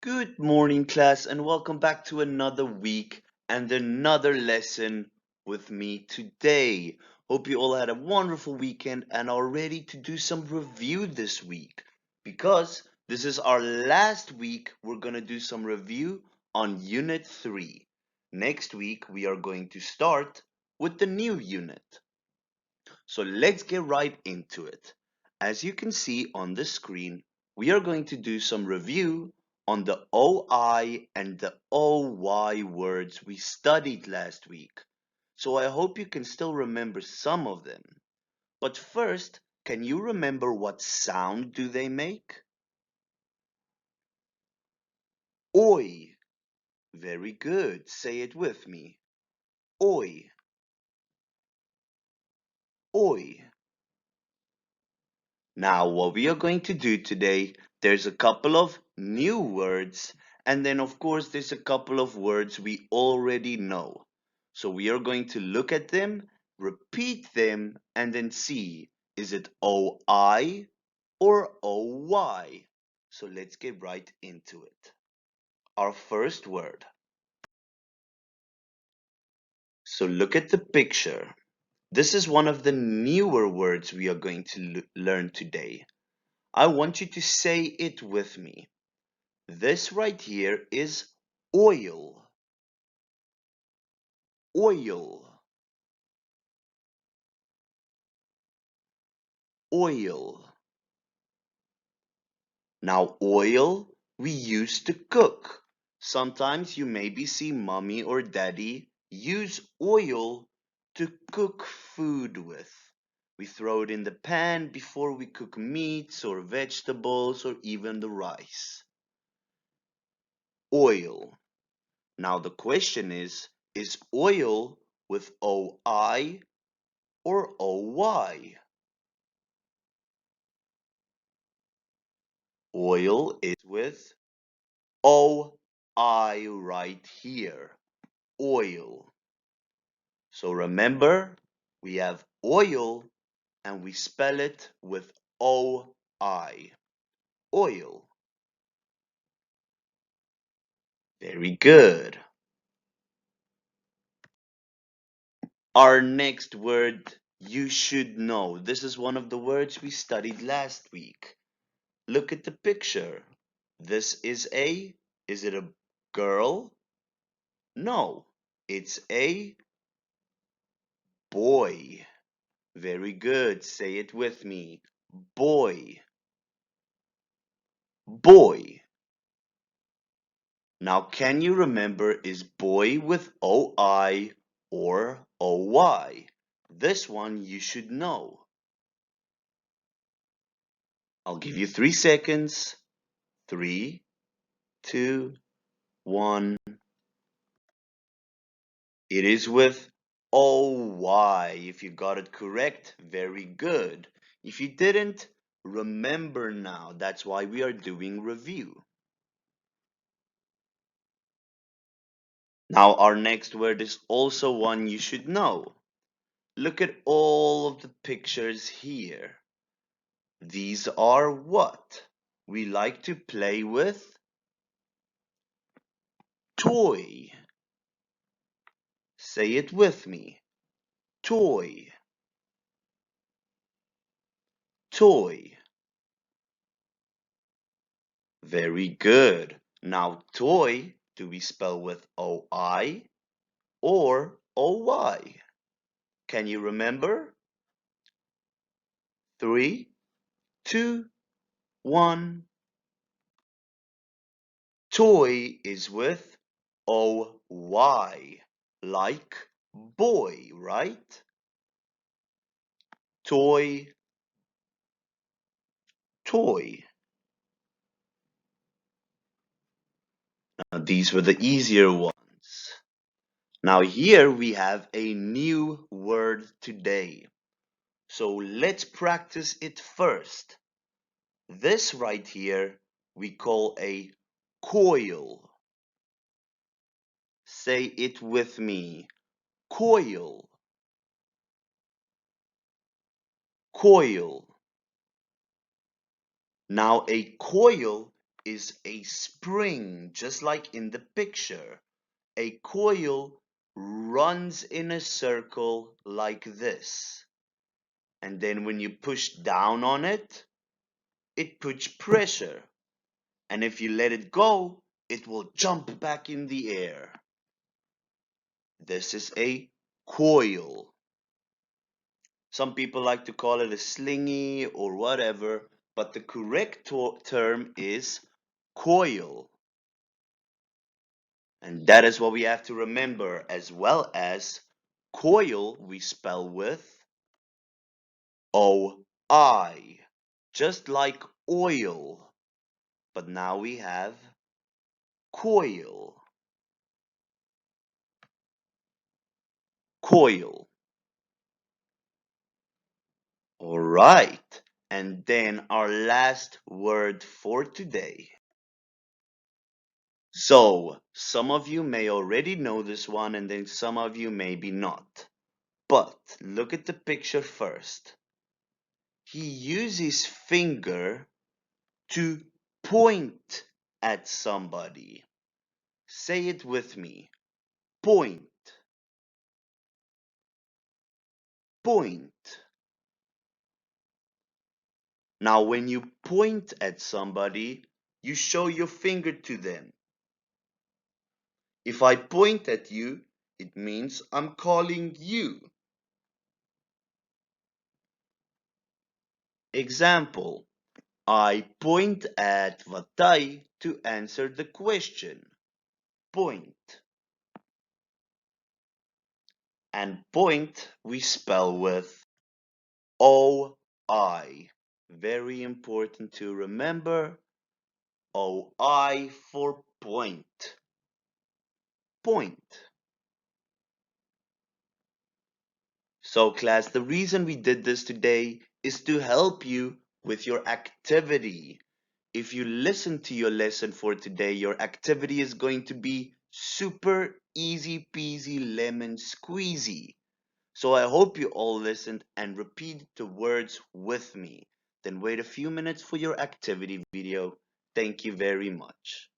Good morning, class, and welcome back to another week and another lesson with me today. Hope you all had a wonderful weekend and are ready to do some review this week. Because this is our last week, we're going to do some review on Unit 3. Next week, we are going to start with the new unit. So let's get right into it. As you can see on the screen, we are going to do some review on the OI and the OY words we studied last week. So I hope you can still remember some of them. But first, can you remember what sound do they make? Oi. Very good. Say it with me. Oi. Oi. Now, what we are going to do today, there's a couple of new words, and then of course there's a couple of words we already know. So we are going to look at them, repeat them, and then see, is it OI or OY? So let's get right into it. Our first word. So look at the picture. This is one of the newer words we are going to learn today. I want you to say it with me. This right here is oil. Oil. Oil. Now, oil we use to cook. Sometimes you maybe see mommy or daddy use oil to cook food with. We throw it in the pan before we cook meats or vegetables or even the rice. Oil. Now the question is oil with OI or OY? Oil is with OI right here. Oil. So remember, we have oil and we spell it with OI. Oil. Very good. Our next word you should know. This is one of the words we studied last week. Look at the picture. This is it a girl? No, it's a boy. Very good. Say it with me. Boy. Boy. Now, can you remember is boy with OI or OY? This one you should know. I'll give you 3 seconds. 3, 2, 1. It is with OY. If you got it correct, very good. If you didn't, remember now. That's why we are doing review. Now, our next word is also one you should know. Look at all of the pictures here. These are what? We like to play with toy. Say it with me. Toy. Toy. Very good. Now, toy, do we spell with OI or OY? Can you remember? 3, 2, 1. Toy is with OY, like boy, right? Toy, toy. Now, these were the easier ones. Now here we have a new word today. So let's practice it first. This right here we call a coil. Say it with me. Coil. Coil. Now a coil is a spring, just like in the picture. A coil runs in a circle like this. And then when you push down on it, it puts pressure. And if you let it go, it will jump back in the air. This is a coil. Some people like to call it a slingy or whatever, but the correct term is coil. And that is what we have to remember, as well as coil we spell with O-I, just like oil, but now we have coil, coil. All right, and then our last word for today. So, some of you may already know this one, and then some of you maybe not. But look at the picture first. He uses his finger to point at somebody. Say it with me. Point, point. Now, when you point at somebody, you show your finger to them. If I point at you, it means I'm calling you. Example, I point at Vatai to answer the question. Point. And point we spell with O-I. Very important to remember. O-I for point. Point. So class, the reason we did this today is to help you with your activity. If you listen to your lesson for today, your activity is going to be super easy peasy lemon squeezy. So I hope you all listened and repeat the words with me. Then wait a few minutes for your activity video. Thank you very much.